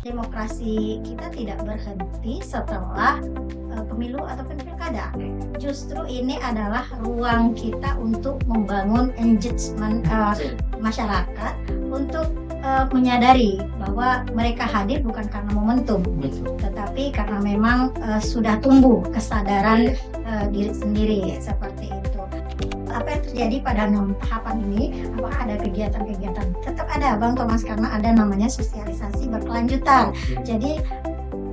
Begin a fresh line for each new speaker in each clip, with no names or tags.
demokrasi kita tidak berhenti setelah pemilu ataupun pilkada. Justru ini adalah ruang kita untuk membangun engagement masyarakat untuk menyadari bahwa mereka hadir bukan karena momentum, tetapi karena memang sudah tumbuh kesadaran diri sendiri seperti itu. Apa yang terjadi pada 6 tahapan ini, apakah ada kegiatan-kegiatan? Tetap ada Bang Thomas, karena ada namanya sosialisasi berkelanjutan. Jadi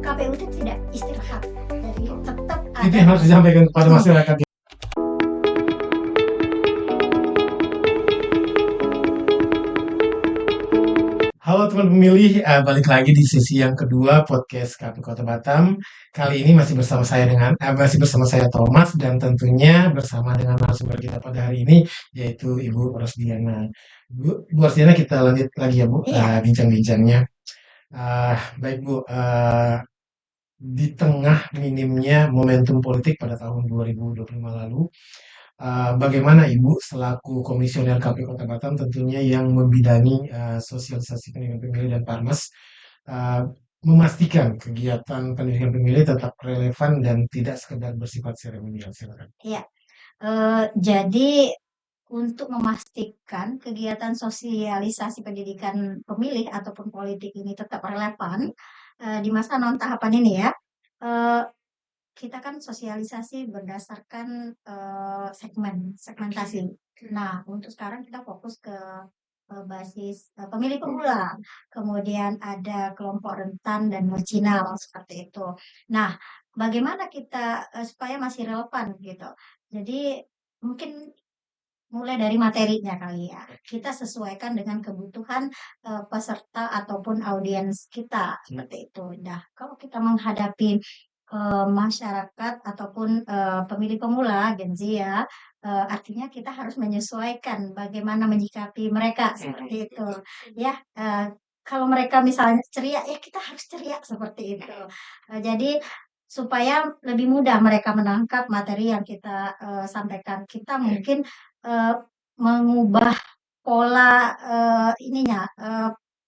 KPU itu tidak istirahat, jadi tetap ada.
Itu yang harus disampaikan kepada masyarakat. Halo teman pemilih, balik lagi di sesi yang kedua podcast KPU Kota Batam. Kali ini masih bersama saya Thomas, dan tentunya bersama dengan narasumber kita pada hari ini, yaitu Ibu Rosdiana. Bu Rosdiana, kita lanjut lagi ya Bu,
Iya.
bincang-bincangnya. Baik Bu, di tengah minimnya momentum politik pada tahun 2025 lalu, bagaimana Ibu selaku komisioner KPU Kota Batam tentunya yang membidangi sosialisasi pendidikan pemilih dan Parmas, memastikan kegiatan pendidikan pemilih tetap relevan dan tidak sekedar bersifat seremonial? Silakan.
Iya. Jadi untuk memastikan kegiatan sosialisasi pendidikan pemilih ataupun politik ini tetap relevan di masa non tahapan ini ya, eh, kita kan sosialisasi berdasarkan segmentasi. Nah, untuk sekarang kita fokus ke basis pemilih pemula, kemudian ada kelompok rentan dan marginal seperti itu. Nah, bagaimana kita supaya masih relevan gitu? Jadi mungkin mulai dari materinya kali ya. Kita sesuaikan dengan kebutuhan peserta ataupun audiens kita seperti itu. Nah, kalau kita menghadapi masyarakat ataupun pemilih pemula Gen Z ya, artinya kita harus menyesuaikan bagaimana menyikapi mereka seperti itu. Ya, kalau mereka misalnya ceria, ya kita harus ceria seperti itu. Jadi supaya lebih mudah mereka menangkap materi yang kita sampaikan. Kita mungkin eh, mengubah pola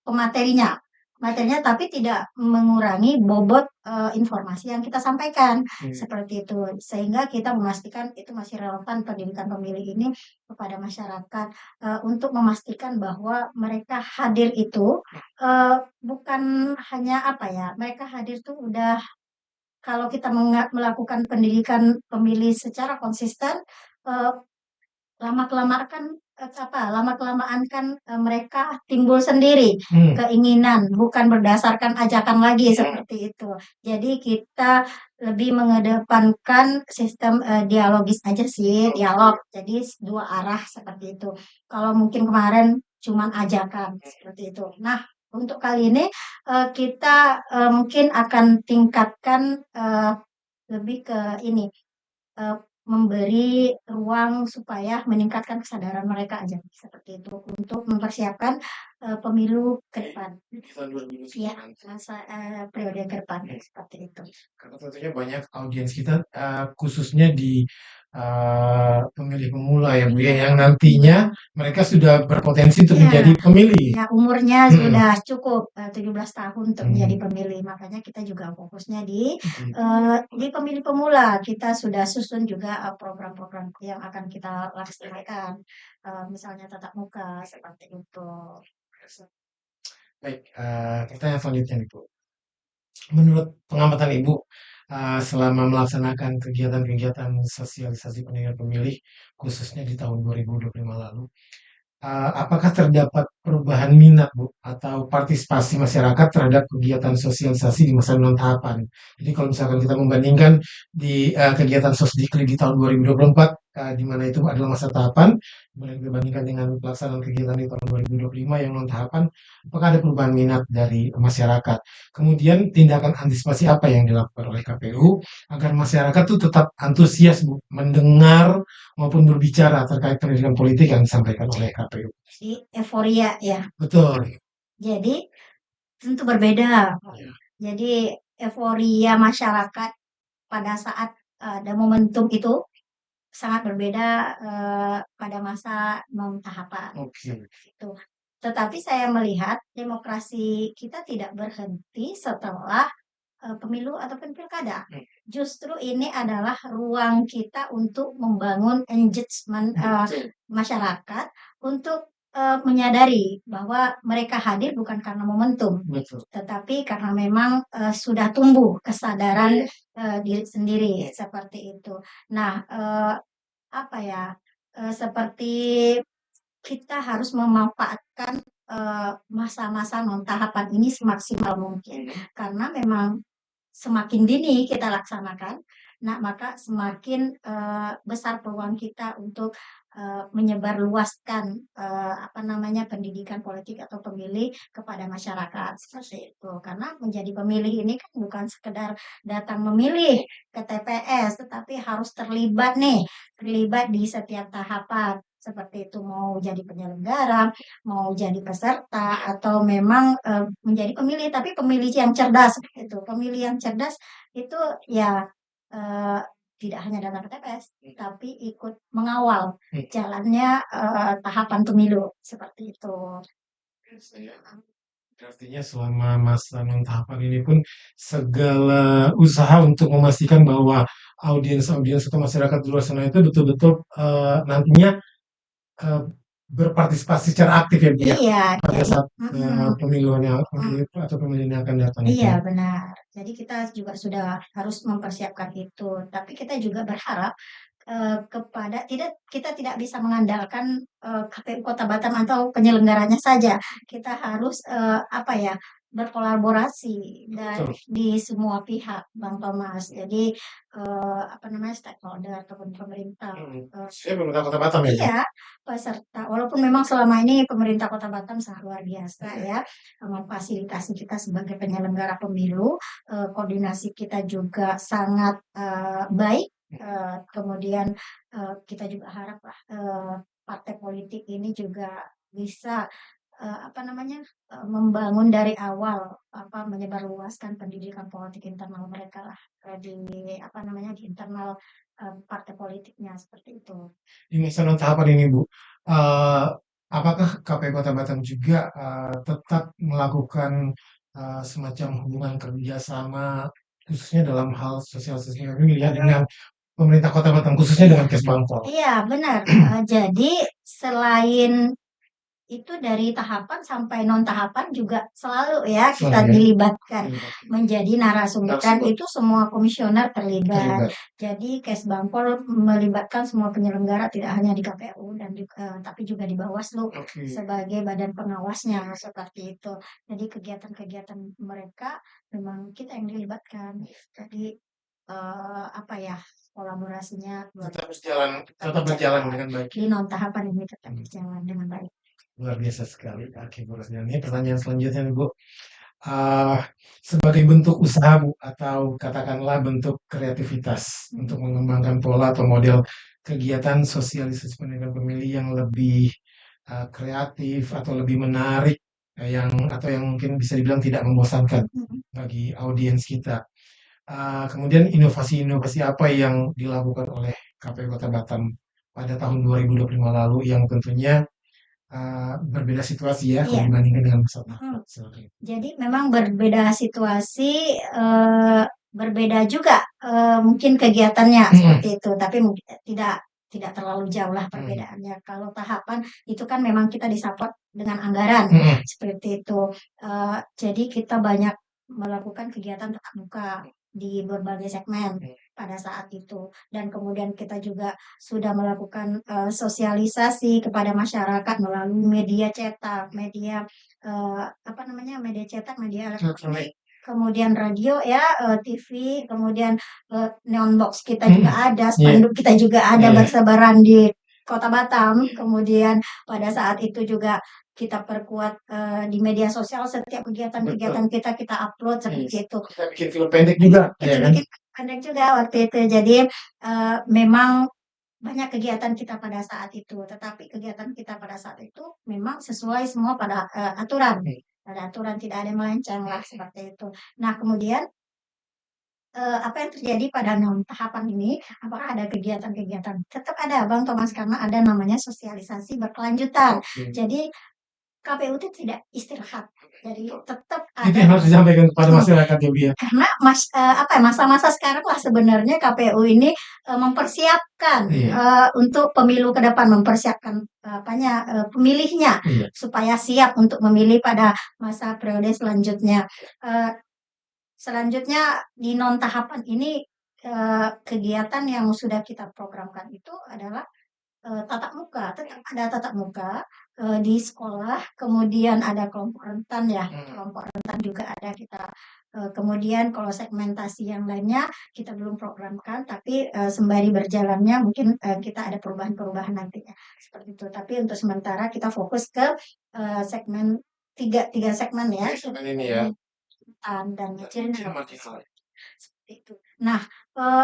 pematerinya, tapi tidak mengurangi bobot informasi yang kita sampaikan seperti itu, sehingga kita memastikan itu masih relevan pendidikan pemilih ini kepada masyarakat, untuk memastikan bahwa mereka hadir itu bukan hanya apa ya, mereka hadir tuh udah kalau kita melakukan pendidikan pemilih secara konsisten, eh, lama-kelamaan kan lama-kelamaan kan mereka timbul sendiri keinginan, bukan berdasarkan ajakan lagi seperti itu. Jadi kita lebih mengedepankan sistem dialogis aja sih, dialog. Jadi dua arah seperti itu. Kalau mungkin kemarin cuman ajakan seperti itu. Nah, untuk kali ini kita mungkin akan tingkatkan lebih ke ini, eee, memberi ruang supaya meningkatkan kesadaran mereka aja, seperti itu, untuk mempersiapkan pemilu ke depan.
Di tahun 2029
Iya,
nanti.
periode ke depan, seperti itu.
Karena tentunya banyak audiens kita, khususnya di pemilih pemula ya Bu ya, yang nantinya mereka sudah berpotensi untuk
Iya.
menjadi pemilih.
Ya, umurnya sudah cukup 17 tahun untuk menjadi pemilih. Makanya kita juga fokusnya di pemilih pemula. Kita sudah susun juga program-program yang akan kita laksanakan. Misalnya tatap muka seperti itu.
Baik, pertanyaan selanjutnya nih Bu. Menurut pengamatan Ibu, selama melaksanakan kegiatan-kegiatan sosialisasi pendidikan pemilih, khususnya di tahun 2025 lalu, apakah terdapat perubahan minat Bu atau partisipasi masyarakat terhadap kegiatan sosialisasi di masa non tahapan? Jadi kalau misalkan kita membandingkan di kegiatan Sosdikli di tahun 2024, di mana itu adalah masa tahapan, kemudian dibandingkan dengan pelaksanaan kegiatan di tahun 2025 yang non tahapan, apakah ada perubahan minat dari masyarakat? Kemudian tindakan antisipasi apa yang dilakukan oleh KPU agar masyarakat tuh tetap antusias Bu, mendengar maupun berbicara terkait pendidikan politik yang disampaikan oleh KPU.
Di euforia ya.
Betul.
Jadi tentu berbeda.
Ya.
Jadi euforia masyarakat pada saat ada momentum itu sangat berbeda pada masa non tahapan.
Oke.
Itu. Tetapi saya melihat demokrasi kita tidak berhenti setelah pemilu ataupun pilkada.
Hmm.
Justru ini adalah ruang kita untuk membangun engagement
Betul.
masyarakat untuk menyadari bahwa mereka hadir bukan karena momentum,
Betul.
tetapi karena memang sudah tumbuh kesadaran diri sendiri seperti itu. Nah, apa ya? Seperti kita harus memanfaatkan masa-masa non tahapan ini semaksimal mungkin, karena memang semakin dini kita laksanakan, nah maka semakin besar peluang kita untuk menyebarluaskan apa namanya pendidikan politik atau pemilih kepada masyarakat seperti itu. Karena menjadi pemilih ini kan bukan sekedar datang memilih ke TPS, tetapi harus terlibat nih, terlibat di setiap tahapan. Seperti itu mau jadi penyelenggara, mau jadi peserta, atau memang menjadi pemilih, tapi pemilih yang cerdas itu. Pemilih yang cerdas itu ya eh, tidak hanya datang ke TPS, tapi ikut mengawal jalannya tahapan pemilu seperti itu.
Artinya selama masa non tahapan ini pun segala usaha untuk memastikan bahwa audiens-audiens atau masyarakat di luar sana itu betul-betul nantinya eh, berpartisipasi secara aktif ya Bu ya
Iya,
pada
jadi
saat pemiluan yang atau pemilihan yang akan datang itu.
iya benar. Jadi kita juga sudah harus mempersiapkan itu. Tapi kita juga berharap kepada kita tidak bisa mengandalkan KPU Kota Batam atau penyelenggaranya saja. Kita harus apa ya berkolaborasi dan
Betul.
di semua pihak, Bang Thomas. Jadi apa namanya stakeholder ataupun pemerintah.
Saya pemerintah Kota Batam ya Bu?
Iya, peserta. Walaupun memang selama ini pemerintah Kota Batam sangat luar biasa ya, memfasilitasi kita sebagai penyelenggara pemilu, koordinasi kita juga sangat baik. Kemudian kita juga harap lah partai politik ini juga bisa apa namanya membangun dari awal apa menyebarluaskan pendidikan politik internal mereka lah di apa namanya di internal partai politiknya seperti itu.
Di masa non tahapan ini Bu, apakah KPU Kota Batam juga tetap melakukan semacam hubungan kerjasama khususnya dalam hal sosialisasi pemilihan dengan pemerintah Kota Batam khususnya dengan Kesbangpol?
Iya, benar. Jadi selain itu dari tahapan sampai non tahapan juga selalu ya kita
Selalu ya?
dilibatkan
Dilibatkan.
menjadi narasumber dan
Narasumber.
itu semua komisioner terlibat.
Terlibat.
Jadi Kesbangpol melibatkan semua penyelenggara tidak hanya di KPU dan tapi juga di Bawaslu
Oke.
sebagai badan pengawasnya seperti itu. Jadi kegiatan-kegiatan mereka memang kita yang dilibatkan. Jadi apa ya kolaborasinya
Tetap berjalan dengan baik.
di non tahapan ini tetap berjalan dengan baik.
Luar biasa sekali. Oke, Bu Rosdiana. Ini pertanyaan selanjutnya nih, Bu. Ah, sebagai bentuk usaha, Bu, atau katakanlah bentuk kreativitas untuk mengembangkan pola atau model kegiatan sosialisasi pendidikan pemilih yang lebih kreatif atau lebih menarik, yang mungkin bisa dibilang tidak membosankan bagi audiens kita. Kemudian inovasi-inovasi apa yang dilakukan oleh KPU Kota Batam pada tahun 2025 lalu yang tentunya berbeda situasi ya kalau
Iya.
dibandingkan dengan masa lalu. Silakan.
Jadi memang berbeda situasi, berbeda juga mungkin kegiatannya seperti itu, tapi mungkin tidak terlalu jauh lah perbedaannya. Kalau tahapan itu kan memang kita di-support dengan anggaran seperti itu. Jadi kita banyak melakukan kegiatan tatap muka di berbagai segmen pada saat itu dan kemudian kita juga sudah melakukan sosialisasi kepada masyarakat melalui media cetak, media apa namanya media cetak, media elektronik, kemudian radio ya, TV, kemudian neon box kita juga ada, spanduk kita juga ada bersebaran di Kota Batam. Kemudian pada saat itu juga kita perkuat di media sosial setiap kegiatan-kegiatan kita upload seperti itu.
Kita bikin film pendek juga,
Kita
ya kan?
bikin pendek juga waktu itu. Jadi memang banyak kegiatan kita pada saat itu, tetapi kegiatan kita pada saat itu memang sesuai semua pada aturan. Pada aturan tidak ada yang melenceng lah seperti itu. Nah, kemudian apa yang terjadi pada non tahapan ini? Apakah ada kegiatan-kegiatan? Tetap ada, Bang Thomas, karena ada namanya sosialisasi berkelanjutan. Jadi KPU itu tidak istirahat. Jadi tetap
Itu
ada
yang harus disampaikan kepada
mhm,
masyarakat ya, Bu, ya?
karena apa ya, masa-masa sekarang lah sebenarnya KPU ini, mempersiapkan,
Iya,
untuk pemilu ke depan, mempersiapkan, pemilihnya
iya.
supaya siap untuk memilih pada masa periode selanjutnya. Eee, Selanjutnya di non tahapan ini, kegiatan yang sudah kita programkan itu adalah tatap muka, tetap ada tatap muka, di sekolah, kemudian ada kelompok rentan ya, kelompok rentan juga ada kita, kemudian kalau segmentasi yang lainnya kita belum programkan, tapi, sembari berjalannya mungkin, kita ada perubahan-perubahan nantinya, seperti itu. Tapi untuk sementara kita fokus ke, segmen tiga segmen ya,
Segmen ini ya.
segmen rentan dan
Kunci
kecil,
marginal.
seperti itu. Nah,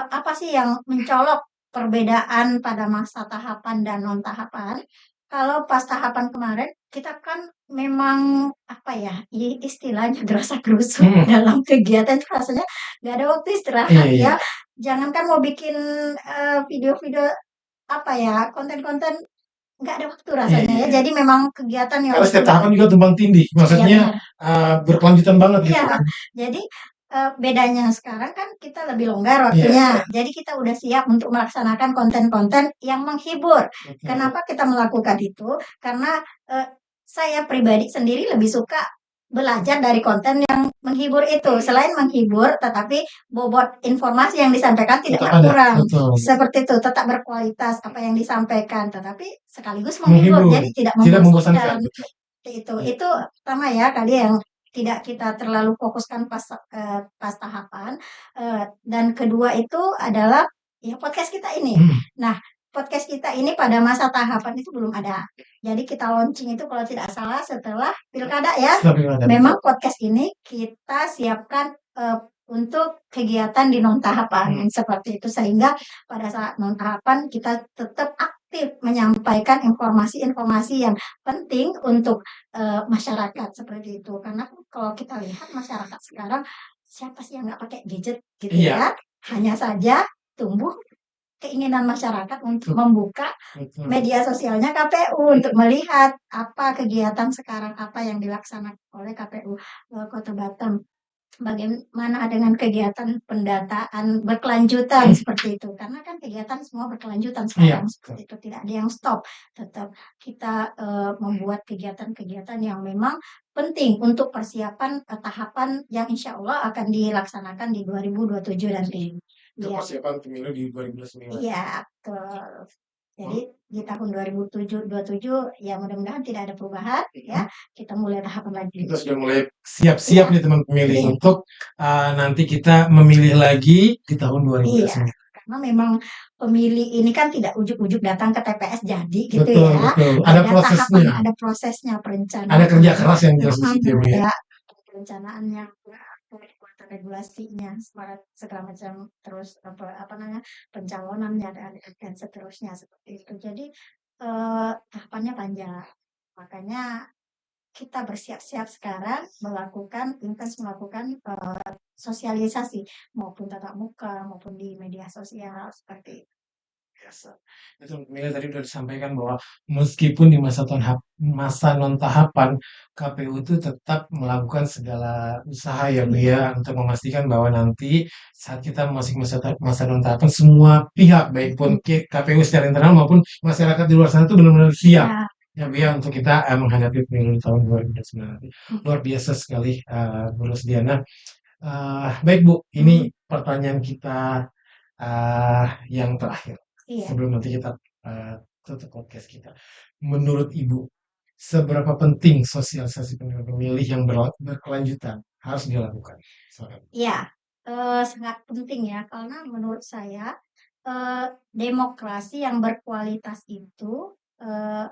apa sih yang mencolok perbedaan pada masa tahapan dan non tahapan? Kalau pas tahapan kemarin, kita kan memang apa ya, istilahnya gerasa-gerusuk
Mhm.
dalam kegiatan itu rasanya nggak ada waktu
Iya,
istirahat
iya.
ya. Jangankan mau bikin, video-video apa ya, konten-konten nggak ada waktu
Iya,
rasanya ya.
iya.
Jadi memang kegiatan yang
Karena setiap
sudah
tahapan juga tumpang tindih,
iya
maksudnya,
benar.
berkelanjutan banget gitu
Iya,
kan.
jadi, bedanya sekarang kan kita lebih longgar
Iya,
waktunya,
iya.
jadi kita udah siap untuk melaksanakan konten-konten yang menghibur.
Betul.
Kenapa kita melakukan itu? Karena, saya pribadi sendiri lebih suka belajar dari konten yang menghibur itu. Selain menghibur, tetapi bobot informasi yang disampaikan
Tetap
tidaklah
ada,
kurang.
betul.
Seperti itu, tetap berkualitas apa yang disampaikan, tetapi sekaligus menghibur,
Menghibur,
jadi tidak
tidak membosankan,
membosankan.
betul.
Itu
Iya.
itu pertama ya kali yang tidak kita terlalu fokuskan pas, pas tahapan, dan kedua itu adalah ya podcast kita ini.
Mhm.
Nah, podcast kita ini pada masa tahapan itu belum ada. Jadi kita launching itu kalau tidak salah setelah pilkada ya.
Tapi ada.
Memang podcast ini kita siapkan, untuk kegiatan di non tahapan, seperti itu. Sehingga pada saat non tahapan kita tetap aktif menyampaikan informasi-informasi yang penting untuk masyarakat seperti itu. Karena kalau kita lihat masyarakat sekarang, siapa sih yang nggak pakai gadget gitu
Iya,
ya. Hanya saja tumbuh keinginan masyarakat untuk
betul,
membuka
betul.
media sosialnya KPU untuk melihat apa kegiatan sekarang, apa yang dilaksanakan oleh KPU Kota Batam. Bagaimana dengan kegiatan pendataan berkelanjutan seperti itu? Karena kan kegiatan semua berkelanjutan
Iya,
sekarang
betul.
seperti itu, tidak ada yang stop. Tetap kita, membuat kegiatan-kegiatan yang memang penting untuk persiapan, tahapan yang insya Allah akan dilaksanakan di 2027 nanti.
Untuk
Iya.
persiapan pemilu di 2029.
Iya, betul. Jadi di tahun 27 ya mudah-mudahan tidak ada perubahan ya, kita mulai tahapan lagi.
Kita sudah mulai siap-siap
Iya,
nih teman pemilih
iya,
untuk nanti kita memilih lagi di tahun
iya.
2029.
Karena memang pemilih ini kan tidak ujuk-ujuk datang ke TPS jadi gitu
Betul,
ya.
betul. Ada
Ada tahapan,
prosesnya,
ada prosesnya,
ada
perencanaan,
kerja keras yang jelas di situ ya, Bu, ya.
ada perencanaannya, pembuatan regulasinya, segala macam, terus apa namanya, pencalonannya dan seterusnya seperti itu. Jadi, tahapannya panjang. Makanya kita bersiap-siap sekarang melakukan, sosialisasi maupun tatap muka maupun di media sosial seperti itu.
Biasa. Itu Mila tadi sudah disampaikan bahwa meskipun di masa non tahapan KPU itu tetap melakukan segala usaha ya Bu
Iya,
ya untuk memastikan bahwa nanti saat kita memasuki masa non tahapan semua pihak baik pun KPU secara internal maupun masyarakat di luar sana itu benar-benar siap
iya,
ya Bu ya untuk kita menghadapi pemilu di tahun 2029 nanti. Luar biasa sekali Bu Rosdiana. Baik Bu, ini
mhm,
pertanyaan kita yang terakhir.
iya.
Sebelum nanti kita tutup podcast kita. Menurut Ibu, seberapa penting sosialisasi pemilih yang berkelanjutan harus dilakukan? Silakan.
Iya, sangat penting ya karena menurut saya, demokrasi yang berkualitas itu, eee,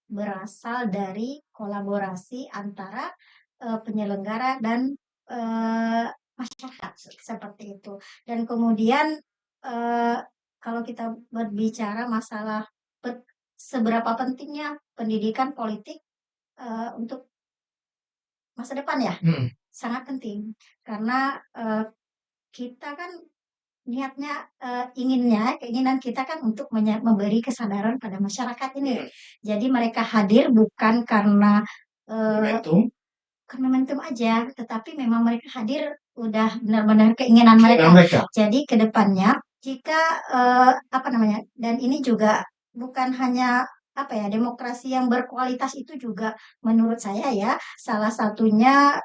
berasal dari kolaborasi antara, penyelenggara dan, eee, masyarakat seperti itu. Dan kemudian, eee, kalau kita berbicara masalah seberapa pentingnya pendidikan politik, untuk masa depan ya,
Mhm,
sangat penting karena, kita kan niatnya, keinginan kita kan untuk memberi kesadaran pada masyarakat ini.
mhm.
Jadi mereka hadir bukan karena
Momentum,
bukan momentum aja, tetapi memang mereka hadir udah benar-benar keinginan
keinginan
mereka.
mereka.
Jadi ke depannya jika apa namanya, dan ini juga bukan hanya apa ya, demokrasi yang berkualitas itu juga menurut saya ya, salah satunya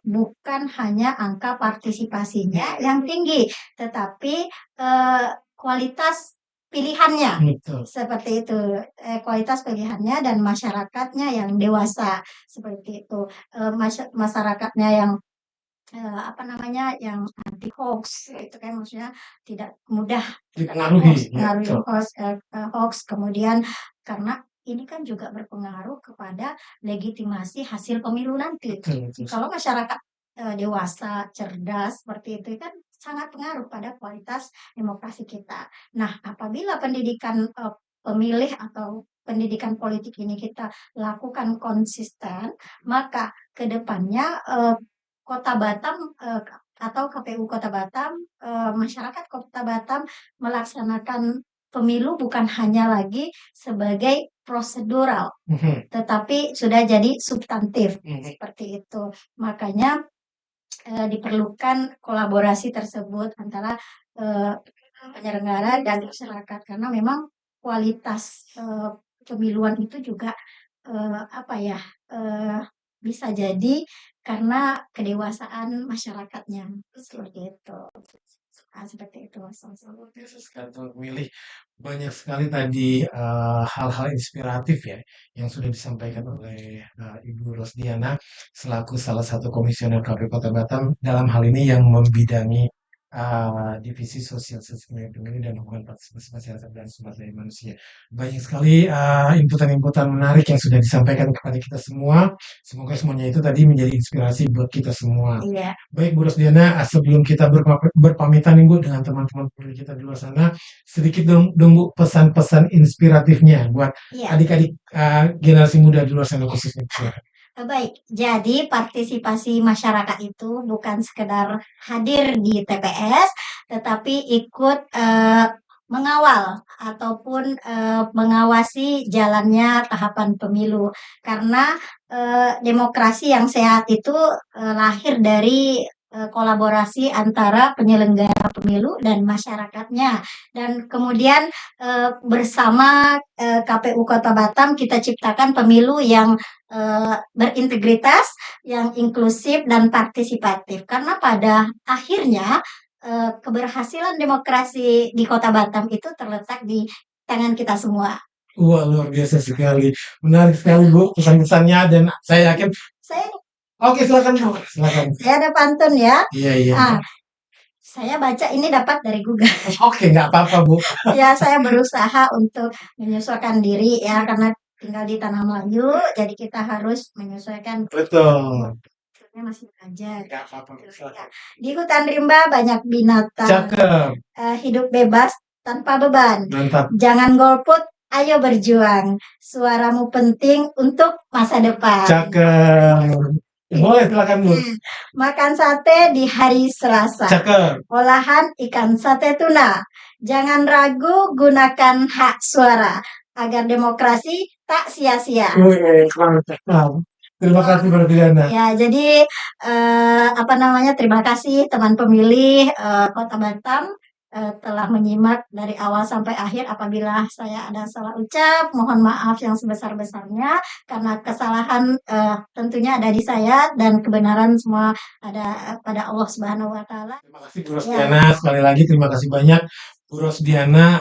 bukan hanya angka partisipasinya yang tinggi, tetapi kualitas pilihannya.
Betul.
Seperti itu, kualitas pilihannya dan masyarakatnya yang dewasa, seperti itu. Masyarakatnya yang apa namanya, yang anti hoax itu kan, maksudnya tidak mudah
Dipengaruhi, ya,
pengaruhi
betul.
hoax, kemudian karena ini kan juga berpengaruh kepada legitimasi hasil pemilu nanti.
Betul, betul.
Kalau masyarakat dewasa, cerdas seperti itu kan sangat pengaruh pada kualitas demokrasi kita. Nah, apabila pendidikan pemilih atau pendidikan politik ini kita lakukan konsisten, maka ke depannya Kota Batam atau KPU Kota Batam, masyarakat Kota Batam melaksanakan pemilu bukan hanya lagi sebagai prosedural, tetapi sudah jadi substantif, seperti itu. Makanya diperlukan kolaborasi tersebut antara penyelenggara dan masyarakat, karena memang kualitas pemiluan itu juga apa ya, bisa jadi karena kedewasaan masyarakatnya, seperti itu. Seperti itu Mas.
Luar biasa sekali teman pemilih. Banyak sekali tadi hal-hal inspiratif ya yang sudah disampaikan oleh Ibu Rosdiana selaku salah satu komisioner KPU Kota Batam dalam hal ini yang membidangi divisi sosialisasi pemilih dan hubungan partisipasi masyarakat dan sumber daya manusia. Banyak sekali inputan-inputan menarik yang sudah disampaikan kepada kita semua. Semoga semuanya itu tadi menjadi inspirasi buat kita semua.
Iya.
Baik Bu Rosdiana, sebelum kita berpamitan nih Bu dengan teman-teman pemilih kita di luar sana, sedikit dong Bu pesan-pesan inspiratifnya buat
Iya.
adik-adik generasi muda di luar sana khususnya. Silakan.
Baik, jadi partisipasi masyarakat itu bukan sekedar hadir di TPS, tetapi ikut mengawal ataupun mengawasi jalannya tahapan pemilu. Karena demokrasi yang sehat itu lahir dari kolaborasi antara penyelenggara pemilu dan masyarakatnya. Dan kemudian bersama KPU Kota Batam kita ciptakan pemilu yang berintegritas, yang inklusif dan partisipatif. Karena pada akhirnya keberhasilan demokrasi di Kota Batam itu terletak di tangan kita semua.
Wah, luar biasa sekali. Menarik sekali Bu pesan-pesannya dan saya yakin. Oke, silakan Bu. Silakan.
Saya ada pantun ya.
Iya.
Saya baca ini dapat dari Google.
Oke, nggak apa-apa Bu.
Ya, saya berusaha untuk menyesuaikan diri ya, karena tinggal di Tanah Melayu, jadi kita harus menyesuaikan.
Betul.
Masih belajar.
Nggak apa-apa.
Di hutan rimba banyak binatang.
Cakep.
Hidup bebas tanpa beban.
Mantap.
Jangan golput, ayo berjuang. Suaramu penting untuk masa depan.
Cakep. Boleh silakan Bu.
Makan sate di hari Selasa.
Cakep.
Olahan ikan sate tuna. Jangan ragu, gunakan hak suara agar demokrasi tak sia-sia.
Terima kasih Bu Rosdiana.
Ya, jadi terima kasih teman pemilih Kota Batam telah menyimak dari awal sampai akhir. Apabila saya ada salah ucap, mohon maaf yang sebesar-besarnya, karena kesalahan tentunya ada di saya dan kebenaran semua ada pada Allah Subhanahu wa Ta'ala.
Terima kasih Bu Rosdiana. Sekali lagi terima kasih banyak Bu Rosdiana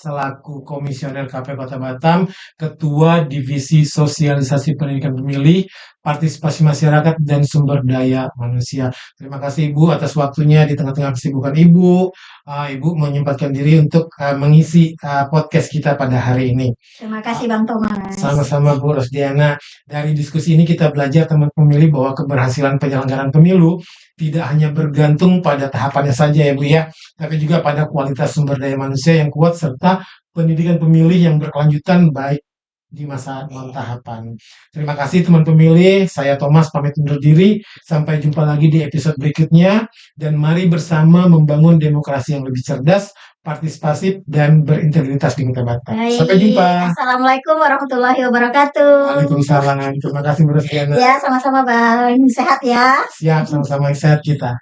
selaku Komisioner KPU Kota Batam, Ketua Divisi Sosialisasi Pendidikan Pemilih, Partisipasi Masyarakat dan Sumber Daya Manusia. Terima kasih Ibu atas waktunya di tengah-tengah kesibukan Ibu. Ibu menyempatkan diri untuk mengisi podcast kita pada hari ini.
Terima kasih Bang Thomas.
Sama-sama Bu Rosdiana. Dari diskusi ini kita belajar teman pemilih bahwa keberhasilan penyelenggaraan pemilu tidak hanya bergantung pada tahapannya saja ya Bu ya, tapi juga pada kualitas sumber daya manusia yang kuat serta pendidikan pemilih yang berkelanjutan baik di masa non-tahapan. Terima kasih teman pemilih, saya Thomas pamit undur diri, sampai jumpa lagi di episode berikutnya, dan mari bersama membangun demokrasi yang lebih cerdas, partisipasif, dan berintegritas di Kota Batak. Sampai
Baik,
jumpa.
Assalamualaikum warahmatullahi wabarakatuh.
Waalaikumsalam. Terima kasih Bu Rostiana.
Ya, sama-sama Bang. Sehat ya.
Siap, sama-sama sehat kita.